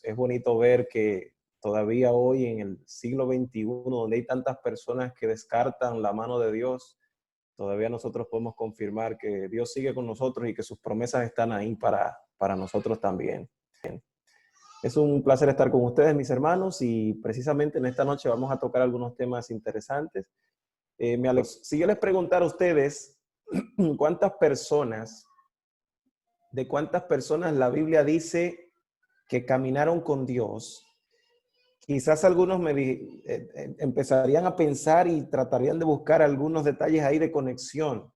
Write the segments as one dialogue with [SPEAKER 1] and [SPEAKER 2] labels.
[SPEAKER 1] es bonito ver que todavía hoy en el siglo XXI, donde hay tantas personas que descartan la mano de Dios, todavía nosotros podemos confirmar que Dios sigue con nosotros y que sus promesas están ahí para nosotros también. Es un placer estar con ustedes, mis hermanos, y precisamente en esta noche vamos a tocar algunos temas interesantes. Si yo les preguntara a ustedes de cuántas personas la Biblia dice que caminaron con Dios, quizás algunos empezarían a pensar y tratarían de buscar algunos detalles ahí de conexión.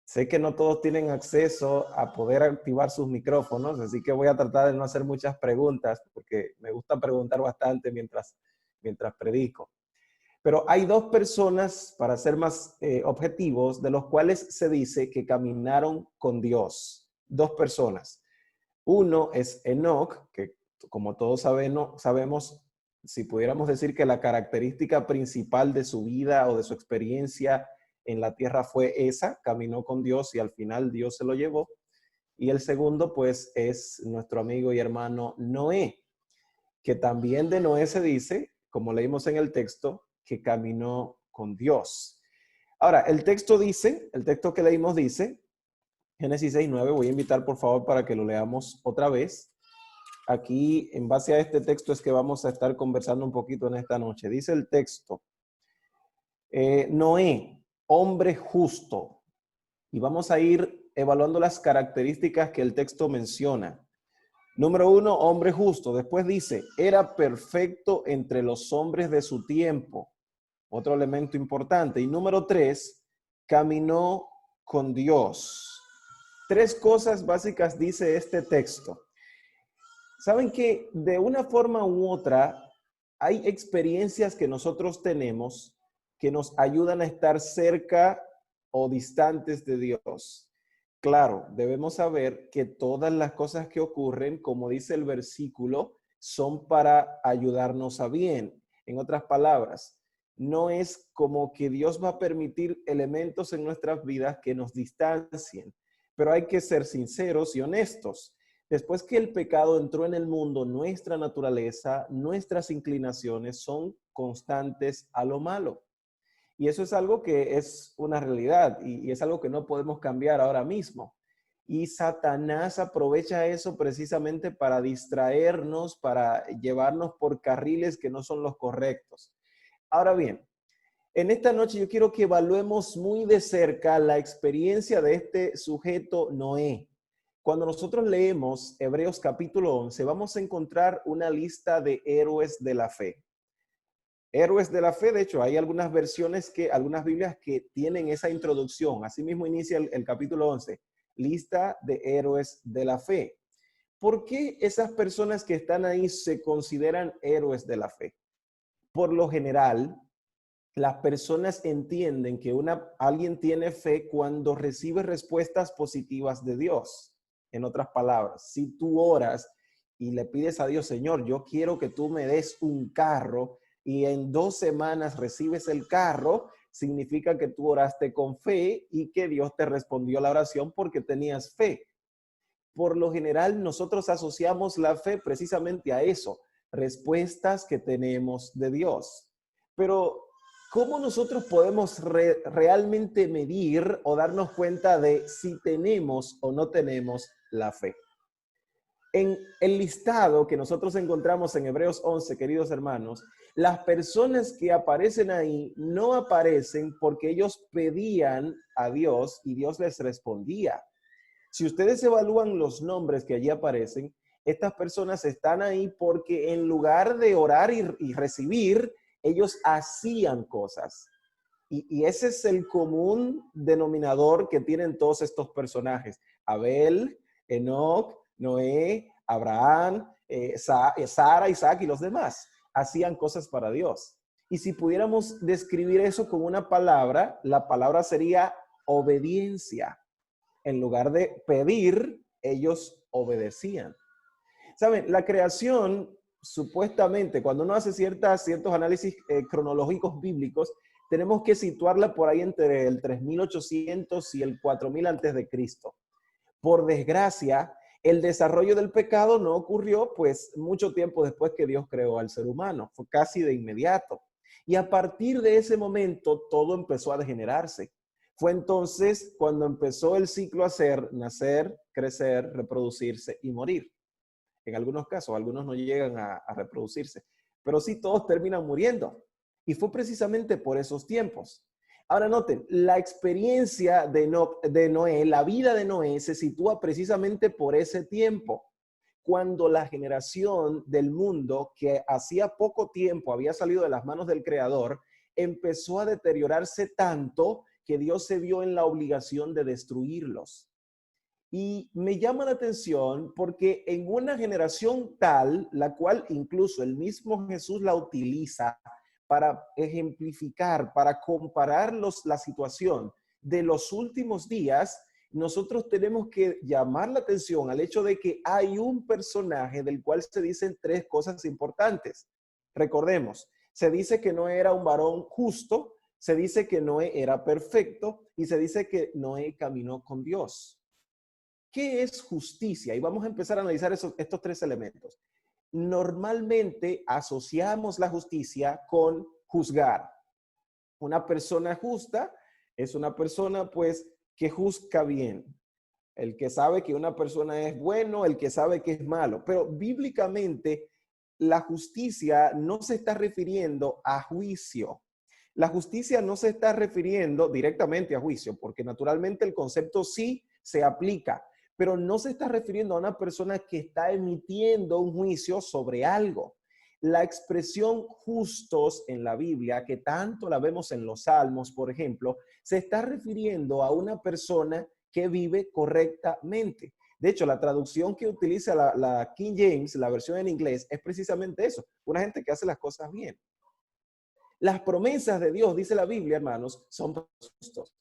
[SPEAKER 1] Sé que no todos tienen acceso a poder activar sus micrófonos, así que voy a tratar de no hacer muchas preguntas, porque me gusta preguntar bastante mientras predico. Pero hay dos personas, para ser más objetivos, de los cuales se dice que caminaron con Dios. Dos personas. Uno es Enoc, que como todos sabemos, si pudiéramos decir que la característica principal de su vida o de su experiencia en la tierra fue esa, caminó con Dios y al final Dios se lo llevó. Y el segundo, pues, es nuestro amigo y hermano Noé, que también de Noé se dice, como leímos en el texto, que caminó con Dios. Ahora, el texto que leímos dice, Génesis 6:9, voy a invitar por favor para que lo leamos otra vez. Aquí, en base a este texto, es que vamos a estar conversando un poquito en esta noche. Dice el texto, Noé, hombre justo. Y vamos a ir evaluando las características que el texto menciona. Número 1, hombre justo. Después dice, era perfecto entre los hombres de su tiempo. Otro elemento importante. Y número 3, caminó con Dios. 3 cosas básicas dice este texto. Saben que de una forma u otra hay experiencias que nosotros tenemos que nos ayudan a estar cerca o distantes de Dios. Claro, debemos saber que todas las cosas que ocurren, como dice el versículo, son para ayudarnos a bien. En otras palabras, no es como que Dios va a permitir elementos en nuestras vidas que nos distancien, pero hay que ser sinceros y honestos. Después que el pecado entró en el mundo, nuestra naturaleza, nuestras inclinaciones son constantes a lo malo. Y eso es algo que es una realidad y es algo que no podemos cambiar ahora mismo. Y Satanás aprovecha eso precisamente para distraernos, para llevarnos por carriles que no son los correctos. Ahora bien, en esta noche yo quiero que evaluemos muy de cerca la experiencia de este sujeto Noé. Cuando nosotros leemos Hebreos capítulo 11, vamos a encontrar una lista de héroes de la fe. Héroes de la fe, de hecho, hay algunas algunas Biblias que tienen esa introducción. Así mismo inicia el capítulo 11, lista de héroes de la fe. ¿Por qué esas personas que están ahí se consideran héroes de la fe? Por lo general, las personas entienden que alguien tiene fe cuando recibe respuestas positivas de Dios. En otras palabras, si tú oras y le pides a Dios, Señor, yo quiero que tú me des un carro, y en 2 semanas recibes el carro, significa que tú oraste con fe y que Dios te respondió la oración porque tenías fe. Por lo general, nosotros asociamos la fe precisamente a eso, respuestas que tenemos de Dios. Pero, ¿cómo nosotros podemos realmente medir o darnos cuenta de si tenemos o no tenemos la fe? En el listado que nosotros encontramos en Hebreos 11, queridos hermanos, las personas que aparecen ahí no aparecen porque ellos pedían a Dios y Dios les respondía. Si ustedes evalúan los nombres que allí aparecen, estas personas están ahí porque en lugar de orar y recibir, ellos hacían cosas. Y ese es el común denominador que tienen todos estos personajes. Abel, Enoc, Noé, Abraham, Sara, Isaac y los demás hacían cosas para Dios. Y si pudiéramos describir eso con una palabra, la palabra sería obediencia. En lugar de pedir, ellos obedecían. ¿Saben? La creación, supuestamente, cuando uno hace ciertos análisis cronológicos bíblicos, tenemos que situarla por ahí entre el 3800 y el 4000 antes de Cristo. Por desgracia, El desarrollo del pecado no ocurrió pues mucho tiempo después que Dios creó al ser humano, fue casi de inmediato. Y a partir de ese momento todo empezó a degenerarse. Fue entonces cuando empezó el ciclo a ser nacer, crecer, reproducirse y morir. En algunos casos, algunos no llegan a reproducirse, pero sí todos terminan muriendo. Y fue precisamente por esos tiempos. Ahora noten, la experiencia de Noé, la vida de Noé se sitúa precisamente por ese tiempo, cuando la generación del mundo que hacía poco tiempo había salido de las manos del Creador, empezó a deteriorarse tanto que Dios se vio en la obligación de destruirlos. Y me llama la atención porque en una generación tal, la cual incluso el mismo Jesús la utiliza para ejemplificar, para comparar la situación de los últimos días, nosotros tenemos que llamar la atención al hecho de que hay un personaje del cual se dicen tres cosas importantes. Recordemos, se dice que no era un varón justo, se dice que Noé era perfecto y se dice que Noé caminó con Dios. ¿Qué es justicia? Y vamos a empezar a analizar estos tres elementos. Normalmente asociamos la justicia con juzgar. Una persona justa es una persona pues que juzga bien. El que sabe que una persona es bueno, el que sabe que es malo. Pero bíblicamente la justicia no se está refiriendo a juicio. La justicia no se está refiriendo directamente a juicio, porque naturalmente el concepto sí se aplica, pero no se está refiriendo a una persona que está emitiendo un juicio sobre algo. La expresión justos en la Biblia, que tanto la vemos en los Salmos, por ejemplo, se está refiriendo a una persona que vive correctamente. De hecho, la traducción que utiliza la King James, la versión en inglés, es precisamente eso, una gente que hace las cosas bien. Las promesas de Dios, dice la Biblia, hermanos, son justos.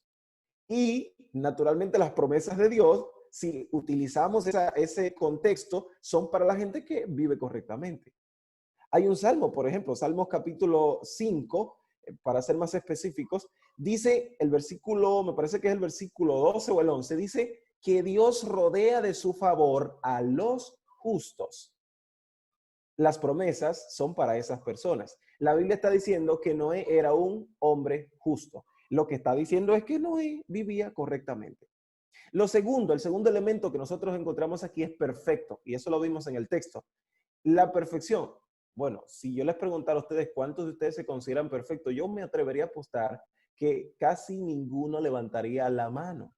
[SPEAKER 1] Y naturalmente las promesas de Dios, si utilizamos ese contexto, son para la gente que vive correctamente. Hay un salmo, por ejemplo, Salmos capítulo 5, para ser más específicos, dice el versículo, me parece que es el versículo 12 o el 11, dice que Dios rodea de su favor a los justos. Las promesas son para esas personas. La Biblia está diciendo que Noé era un hombre justo. Lo que está diciendo es que Noé vivía correctamente. El segundo elemento que nosotros encontramos aquí es perfecto, y eso lo vimos en el texto. La perfección. Bueno, si yo les preguntara a ustedes cuántos de ustedes se consideran perfectos, yo me atrevería a apostar que casi ninguno levantaría la mano.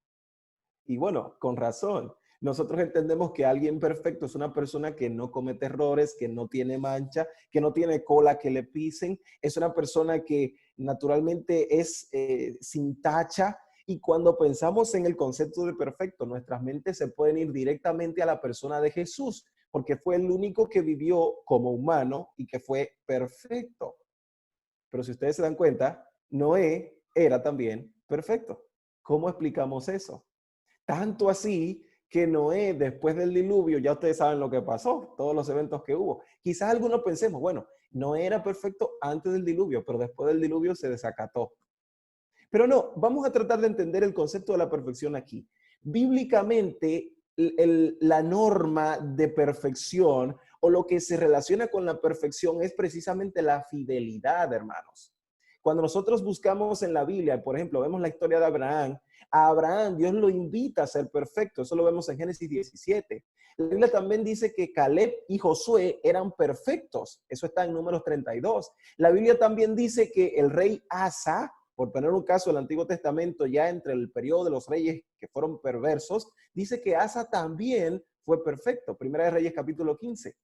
[SPEAKER 1] Y bueno, con razón. Nosotros entendemos que alguien perfecto es una persona que no comete errores, que no tiene mancha, que no tiene cola que le pisen. Es una persona que naturalmente es sin tacha. Y cuando pensamos en el concepto de perfecto, nuestras mentes se pueden ir directamente a la persona de Jesús, porque fue el único que vivió como humano y que fue perfecto. Pero si ustedes se dan cuenta, Noé era también perfecto. ¿Cómo explicamos eso? Tanto así que Noé, después del diluvio, ya ustedes saben lo que pasó, todos los eventos que hubo. Quizás algunos pensemos, bueno, Noé era perfecto antes del diluvio, pero después del diluvio se desacató. Pero no, vamos a tratar de entender el concepto de la perfección aquí. Bíblicamente, la norma de perfección o lo que se relaciona con la perfección es precisamente la fidelidad, hermanos. Cuando nosotros buscamos en la Biblia, por ejemplo, vemos la historia de Abraham, a Abraham Dios lo invita a ser perfecto, eso lo vemos en Génesis 17. La Biblia también dice que Caleb y Josué eran perfectos, eso está en Números 32. La Biblia también dice que el rey Asa, por poner un caso del Antiguo Testamento, ya entre el periodo de los reyes que fueron perversos, dice que Asa también fue perfecto. Primera de Reyes capítulo 15.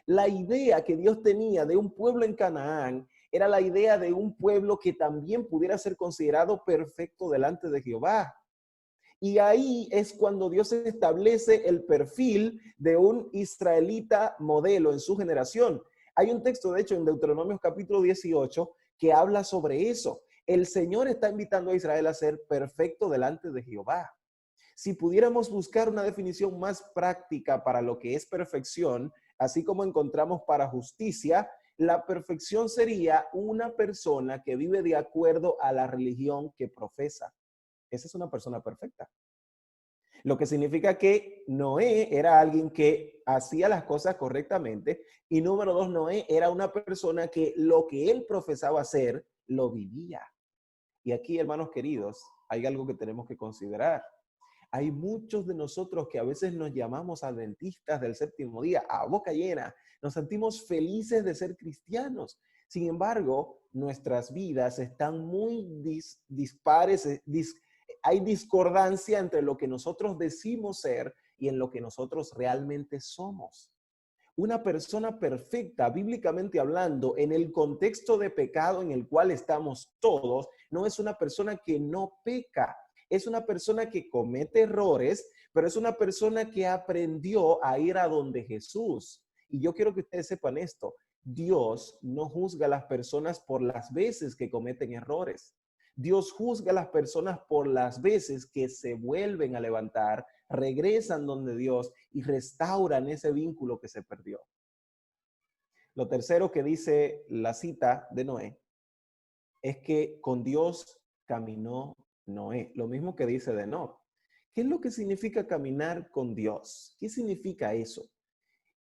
[SPEAKER 1] La idea que Dios tenía de un pueblo en Canaán era la idea de un pueblo que también pudiera ser considerado perfecto delante de Jehová. Y ahí es cuando Dios establece el perfil de un israelita modelo en su generación. Hay un texto, de hecho, en Deuteronomio capítulo 18 que habla sobre eso. El Señor está invitando a Israel a ser perfecto delante de Jehová. Si pudiéramos buscar una definición más práctica para lo que es perfección, así como encontramos para justicia, la perfección sería una persona que vive de acuerdo a la religión que profesa. Esa es una persona perfecta. Lo que significa que Noé era alguien que hacía las cosas correctamente y número dos, Noé era una persona que lo que él profesaba hacer, lo vivía. Y aquí, hermanos queridos, hay algo que tenemos que considerar. Hay muchos de nosotros que a veces nos llamamos adventistas del séptimo día a boca llena. Nos sentimos felices de ser cristianos. Sin embargo, nuestras vidas están muy dispares, hay discordancia entre lo que nosotros decimos ser y en lo que nosotros realmente somos. Una persona perfecta, bíblicamente hablando, en el contexto de pecado en el cual estamos todos, no es una persona que no peca, es una persona que comete errores, pero es una persona que aprendió a ir a donde Jesús. Y yo quiero que ustedes sepan esto, Dios no juzga a las personas por las veces que cometen errores. Dios juzga a las personas por las veces que se vuelven a levantar, regresan donde Dios y restauran ese vínculo que se perdió. Lo tercero que dice la cita de Noé es que con Dios caminó Noé. Lo mismo que dice de Enoc. ¿Qué es lo que significa caminar con Dios? ¿Qué significa eso?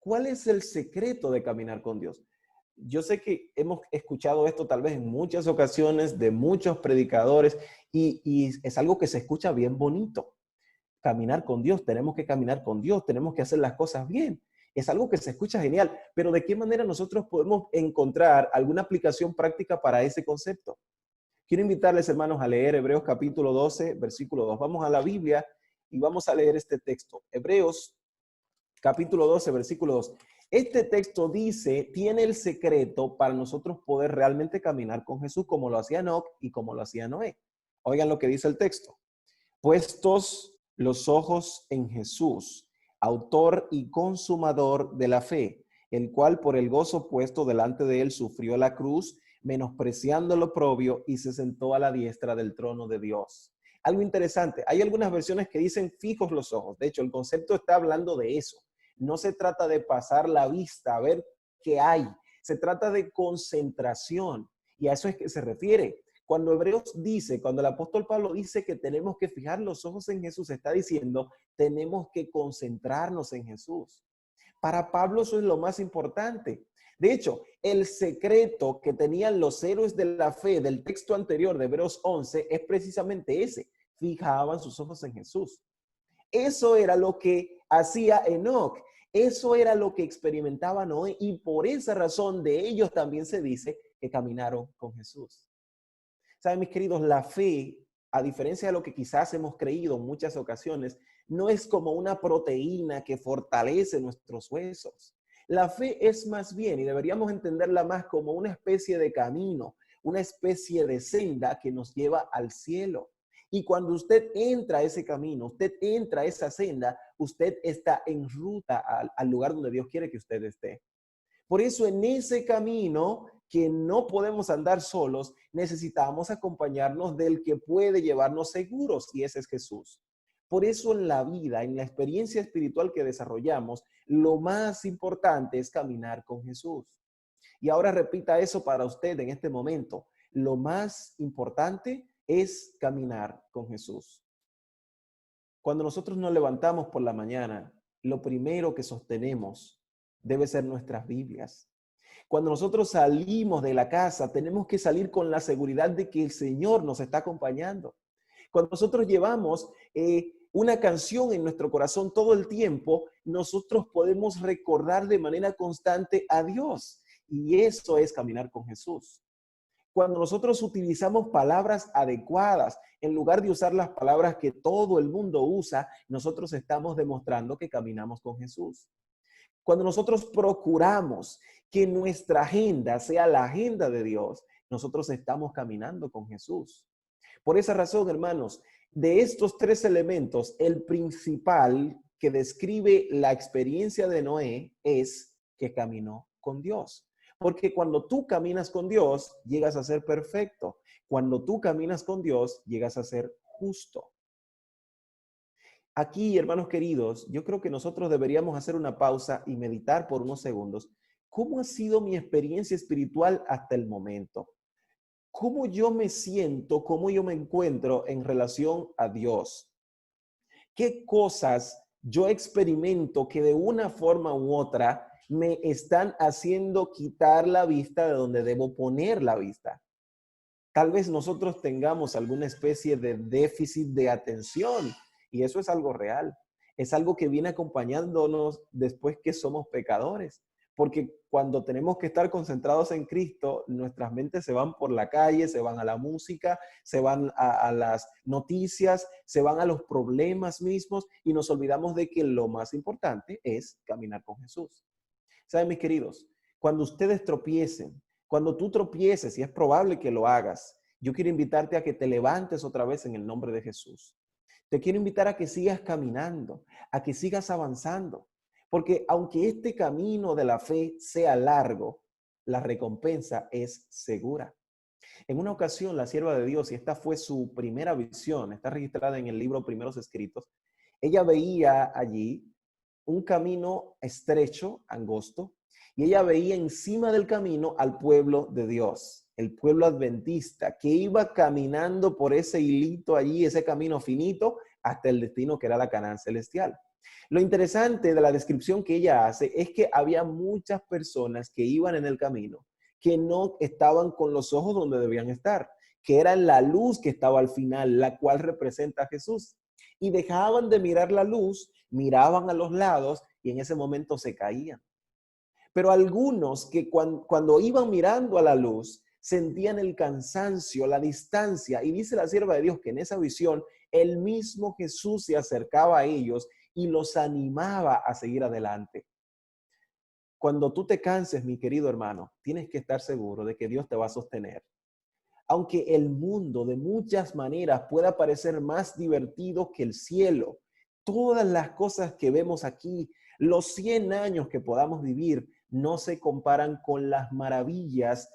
[SPEAKER 1] ¿Cuál es el secreto de caminar con Dios? Yo sé que hemos escuchado esto tal vez en muchas ocasiones de muchos predicadores y es algo que se escucha bien bonito. Caminar con Dios, tenemos que caminar con Dios, tenemos que hacer las cosas bien. Es algo que se escucha genial, pero ¿de qué manera nosotros podemos encontrar alguna aplicación práctica para ese concepto? Quiero invitarles, hermanos, a leer Hebreos capítulo 12, versículo 2. Vamos a la Biblia y vamos a leer este texto. Hebreos capítulo 12, versículo 2. Este texto dice, tiene el secreto para nosotros poder realmente caminar con Jesús como lo hacía Enoc y como lo hacía Noé. Oigan lo que dice el texto. Puestos los ojos en Jesús, autor y consumador de la fe, el cual por el gozo puesto delante de él sufrió la cruz, menospreciando lo oprobio y se sentó a la diestra del trono de Dios. Algo interesante, hay algunas versiones que dicen fijos los ojos. De hecho, el concepto está hablando de eso. No se trata de pasar la vista a ver qué hay. Se trata de concentración. Y a eso es que se refiere. Cuando Hebreos dice, cuando el apóstol Pablo dice que tenemos que fijar los ojos en Jesús, está diciendo, tenemos que concentrarnos en Jesús. Para Pablo eso es lo más importante. De hecho, el secreto que tenían los héroes de la fe del texto anterior de Hebreos 11 es precisamente ese. Fijaban sus ojos en Jesús. Eso era lo que hacía Enoc. Eso era lo que experimentaba Noé. Y por esa razón de ellos también se dice que caminaron con Jesús. Saben, mis queridos, la fe, a diferencia de lo que quizás hemos creído en muchas ocasiones, no es como una proteína que fortalece nuestros huesos. La fe es más bien, y deberíamos entenderla más como una especie de camino, una especie de senda que nos lleva al cielo. Y cuando usted entra a ese camino, usted entra a esa senda, usted está en ruta al lugar donde Dios quiere que usted esté. Por eso en ese camino que no podemos andar solos, necesitamos acompañarnos del que puede llevarnos seguros, y ese es Jesús. Por eso en la vida, en la experiencia espiritual que desarrollamos, lo más importante es caminar con Jesús. Y ahora repita eso para usted en este momento. Lo más importante es caminar con Jesús. Cuando nosotros nos levantamos por la mañana, lo primero que sostenemos debe ser nuestras Biblias. Cuando nosotros salimos de la casa, tenemos que salir con la seguridad de que el Señor nos está acompañando. Cuando nosotros llevamos una canción en nuestro corazón todo el tiempo, nosotros podemos recordar de manera constante a Dios. Y eso es caminar con Jesús. Cuando nosotros utilizamos palabras adecuadas, en lugar de usar las palabras que todo el mundo usa, nosotros estamos demostrando que caminamos con Jesús. Cuando nosotros procuramos que nuestra agenda sea la agenda de Dios, nosotros estamos caminando con Jesús. Por esa razón, hermanos, de estos tres elementos, el principal que describe la experiencia de Noé es que caminó con Dios. Porque cuando tú caminas con Dios, llegas a ser perfecto. Cuando tú caminas con Dios, llegas a ser justo. Aquí, hermanos queridos, yo creo que nosotros deberíamos hacer una pausa y meditar por unos segundos. ¿Cómo ha sido mi experiencia espiritual hasta el momento? ¿Cómo yo me siento, cómo yo me encuentro en relación a Dios? ¿Qué cosas yo experimento que de una forma u otra me están haciendo quitar la vista de donde debo poner la vista? Tal vez nosotros tengamos alguna especie de déficit de atención y eso es algo real. Es algo que viene acompañándonos después que somos pecadores. Porque cuando tenemos que estar concentrados en Cristo, nuestras mentes se van por la calle, se van a la música, se van a las noticias, se van a los problemas mismos y nos olvidamos de que lo más importante es caminar con Jesús. ¿Saben, mis queridos? Cuando ustedes tropiecen, cuando tú tropieces, y es probable que lo hagas, yo quiero invitarte a que te levantes otra vez en el nombre de Jesús. Te quiero invitar a que sigas caminando, a que sigas avanzando, porque aunque este camino de la fe sea largo, la recompensa es segura. En una ocasión, la sierva de Dios, y esta fue su primera visión, está registrada en el libro Primeros Escritos, ella veía allí un camino estrecho, angosto, y ella veía encima del camino al pueblo de Dios, el pueblo adventista, que iba caminando por ese hilito allí, ese camino finito, hasta el destino que era la Canaán celestial. Lo interesante de la descripción que ella hace es que había muchas personas que iban en el camino, que no estaban con los ojos donde debían estar, que era la luz que estaba al final, la cual representa a Jesús. Y dejaban de mirar la luz, miraban a los lados y en ese momento se caían. Pero algunos que cuando iban mirando a la luz, sentían el cansancio, la distancia. Y dice la sierva de Dios que en esa visión, el mismo Jesús se acercaba a ellos y los animaba a seguir adelante. Cuando tú te canses, mi querido hermano, tienes que estar seguro de que Dios te va a sostener. Aunque el mundo de muchas maneras pueda parecer más divertido que el cielo, todas las cosas que vemos aquí, los 100 años que podamos vivir, no se comparan con las maravillas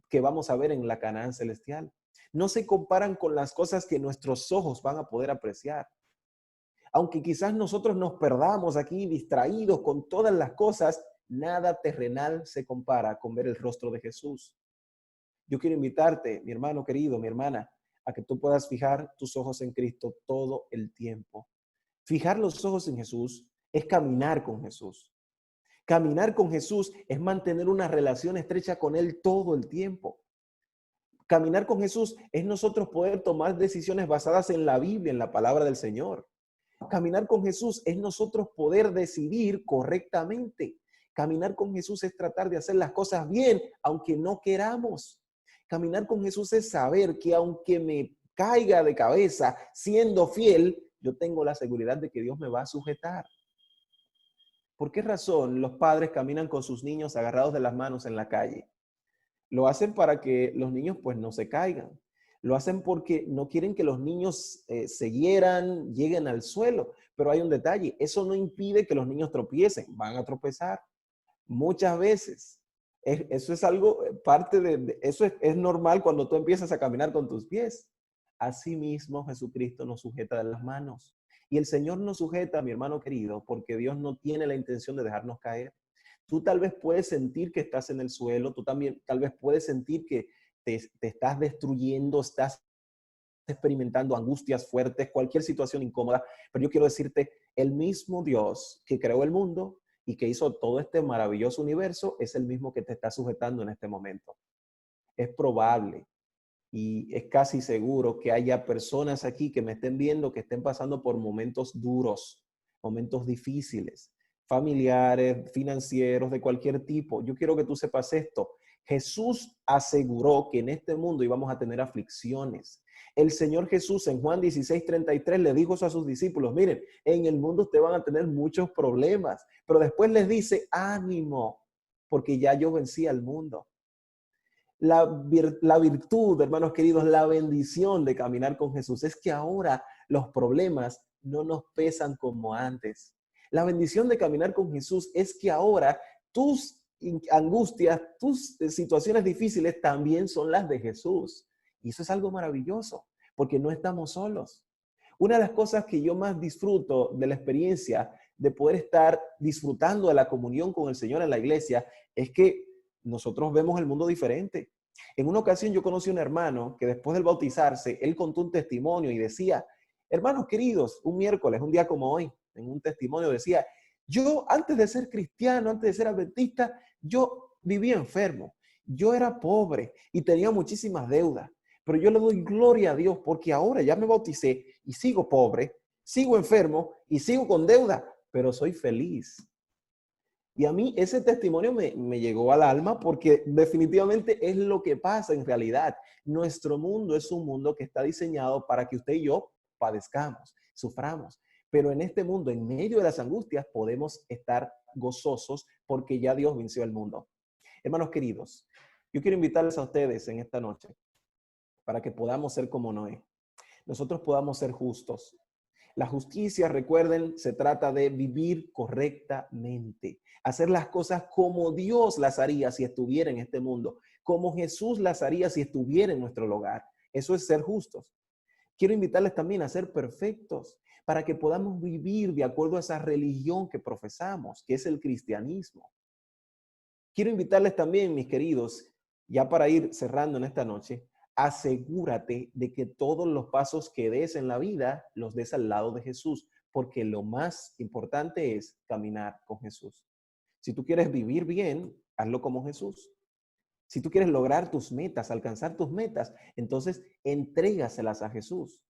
[SPEAKER 1] que vamos a ver en la Canaán celestial. No se comparan con las cosas que nuestros ojos van a poder apreciar. Aunque quizás nosotros nos perdamos aquí distraídos con todas las cosas, nada terrenal se compara con ver el rostro de Jesús. Yo quiero invitarte, mi hermano querido, mi hermana, a que tú puedas fijar tus ojos en Cristo todo el tiempo. Fijar los ojos en Jesús es caminar con Jesús. Caminar con Jesús es mantener una relación estrecha con Él todo el tiempo. Caminar con Jesús es nosotros poder tomar decisiones basadas en la Biblia, en la palabra del Señor. Caminar con Jesús es nosotros poder decidir correctamente. Caminar con Jesús es tratar de hacer las cosas bien, aunque no queramos. Caminar con Jesús es saber que aunque me caiga de cabeza siendo fiel, yo tengo la seguridad de que Dios me va a sujetar. ¿Por qué razón los padres caminan con sus niños agarrados de las manos en la calle? Lo hacen para que los niños pues no se caigan. Lo hacen porque no quieren que los niños se hieran, lleguen al suelo. Pero hay un detalle, eso no impide que los niños tropiecen, van a tropezar muchas veces. Eso es algo, eso es normal cuando tú empiezas a caminar con tus pies. Asimismo, Jesucristo nos sujeta de las manos. Y el Señor nos sujeta, mi hermano querido, porque Dios no tiene la intención de dejarnos caer. Tú tal vez puedes sentir que estás en el suelo, tú también tal vez puedes sentir que te estás destruyendo, estás experimentando angustias fuertes, cualquier situación incómoda, pero yo quiero decirte, el mismo Dios que creó el mundo y que hizo todo este maravilloso universo es el mismo que te está sujetando en este momento. Es probable y es casi seguro que haya personas aquí que me estén viendo que estén pasando por momentos duros, momentos difíciles, familiares, financieros, de cualquier tipo. Yo quiero que tú sepas esto. Jesús aseguró que en este mundo íbamos a tener aflicciones. El Señor Jesús en Juan 16:33 le dijo eso a sus discípulos, miren, en el mundo ustedes van a tener muchos problemas, pero después les dice, ánimo, porque ya yo vencí al mundo. La virtud, hermanos queridos, la bendición de caminar con Jesús es que ahora los problemas no nos pesan como antes. La bendición de caminar con Jesús es que ahora tus angustias, tus situaciones difíciles también son las de Jesús. Y eso es algo maravilloso, porque no estamos solos. Una de las cosas que yo más disfruto de la experiencia de poder estar disfrutando de la comunión con el Señor en la iglesia es que nosotros vemos el mundo diferente. En una ocasión yo conocí a un hermano que después del bautizarse, él contó un testimonio y decía, Hermanos queridos, un miércoles, un día como hoy, en un testimonio decía, yo antes de ser cristiano, antes de ser adventista, yo vivía enfermo, yo era pobre y tenía muchísimas deudas, pero yo le doy gloria a Dios porque ahora ya me bauticé y sigo pobre, sigo enfermo y sigo con deuda, pero soy feliz. Y a mí ese testimonio me llegó al alma porque definitivamente es lo que pasa en realidad. Nuestro mundo es un mundo que está diseñado para que usted y yo padezcamos, suframos. Pero en este mundo, en medio de las angustias, podemos estar gozosos porque ya Dios venció el mundo. Hermanos queridos, yo quiero invitarles a ustedes en esta noche para que podamos ser como Noé. Nosotros podamos ser justos. La justicia, recuerden, se trata de vivir correctamente, hacer las cosas como Dios las haría si estuviera en este mundo, como Jesús las haría si estuviera en nuestro hogar. Eso es ser justos. Quiero invitarles también a ser perfectos para que podamos vivir de acuerdo a esa religión que profesamos, que es el cristianismo. Quiero invitarles también, mis queridos, ya para ir cerrando en esta noche, asegúrate de que todos los pasos que des en la vida los des al lado de Jesús, porque lo más importante es caminar con Jesús. Si tú quieres vivir bien, hazlo como Jesús. Si tú quieres lograr tus metas, alcanzar tus metas, entonces entrégaselas a Jesús.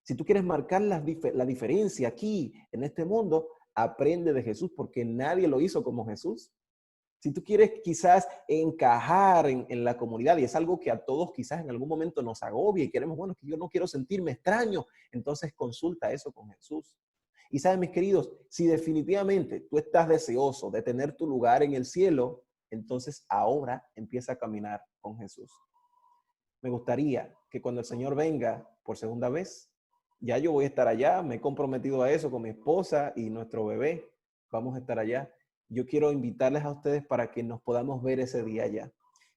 [SPEAKER 1] Si tú quieres marcar la diferencia aquí, en este mundo, aprende de Jesús, porque nadie lo hizo como Jesús. Si tú quieres quizás encajar en la comunidad, y es algo que a todos quizás en algún momento nos agobia y queremos, bueno, que yo no quiero sentirme extraño, entonces consulta eso con Jesús. Y saben, mis queridos, si definitivamente tú estás deseoso de tener tu lugar en el cielo, entonces ahora empieza a caminar con Jesús. Me gustaría que cuando el Señor venga por segunda vez, ya yo voy a estar allá, me he comprometido a eso con mi esposa y nuestro bebé, vamos a estar allá. Yo quiero invitarles a ustedes para que nos podamos ver ese día allá.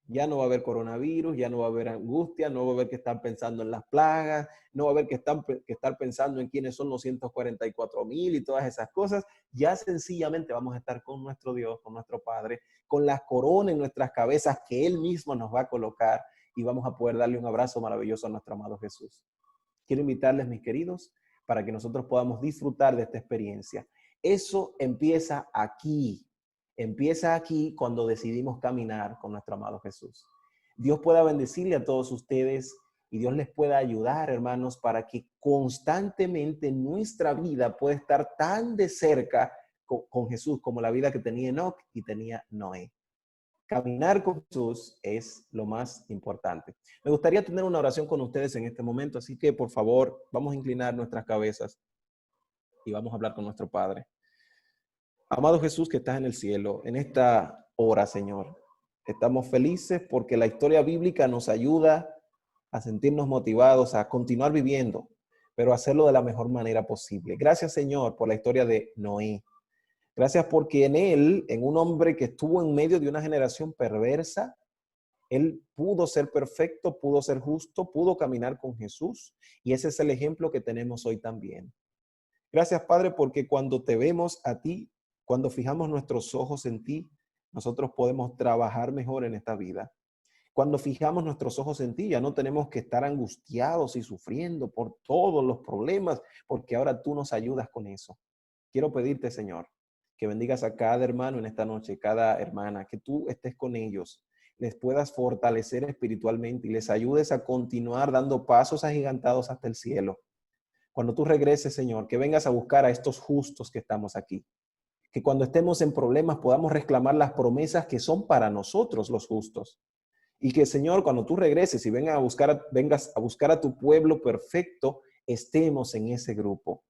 [SPEAKER 1] Ya no va a haber coronavirus, ya no va a haber angustia, no va a haber que estar pensando en las plagas, no va a haber que estar pensando en quiénes son los 144,000 y todas esas cosas. Ya sencillamente vamos a estar con nuestro Dios, con nuestro Padre, con la corona en nuestras cabezas que Él mismo nos va a colocar y vamos a poder darle un abrazo maravilloso a nuestro amado Jesús. Quiero invitarles, mis queridos, para que nosotros podamos disfrutar de esta experiencia. Eso empieza aquí cuando decidimos caminar con nuestro amado Jesús. Dios pueda bendecirle a todos ustedes y Dios les pueda ayudar, hermanos, para que constantemente nuestra vida pueda estar tan de cerca con Jesús como la vida que tenía Enoc y tenía Noé. Caminar con Jesús es lo más importante. Me gustaría tener una oración con ustedes en este momento, así que por favor, vamos a inclinar nuestras cabezas y vamos a hablar con nuestro Padre. Amado Jesús que estás en el cielo, en esta hora, Señor, estamos felices porque la historia bíblica nos ayuda a sentirnos motivados a continuar viviendo, pero hacerlo de la mejor manera posible. Gracias, Señor, por la historia de Noé. Gracias porque en él, en un hombre que estuvo en medio de una generación perversa, él pudo ser perfecto, pudo ser justo, pudo caminar con Jesús. Y ese es el ejemplo que tenemos hoy también. Gracias, Padre, porque cuando te vemos a ti, cuando fijamos nuestros ojos en ti, nosotros podemos trabajar mejor en esta vida. Cuando fijamos nuestros ojos en ti, ya no tenemos que estar angustiados y sufriendo por todos los problemas, porque ahora tú nos ayudas con eso. Quiero pedirte, Señor, que bendigas a cada hermano en esta noche, cada hermana, que tú estés con ellos, les puedas fortalecer espiritualmente y les ayudes a continuar dando pasos agigantados hasta el cielo. Cuando tú regreses, Señor, que vengas a buscar a estos justos que estamos aquí. Que cuando estemos en problemas podamos reclamar las promesas que son para nosotros los justos. Y que, Señor, cuando tú regreses y vengas a buscar a tu pueblo perfecto, estemos en ese grupo.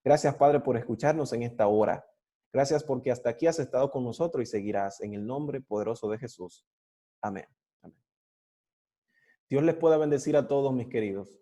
[SPEAKER 1] Gracias, Padre, por escucharnos en esta hora. Gracias porque hasta aquí has estado con nosotros y seguirás en el nombre poderoso de Jesús. Amén. Amén. Dios les pueda bendecir a todos, mis queridos.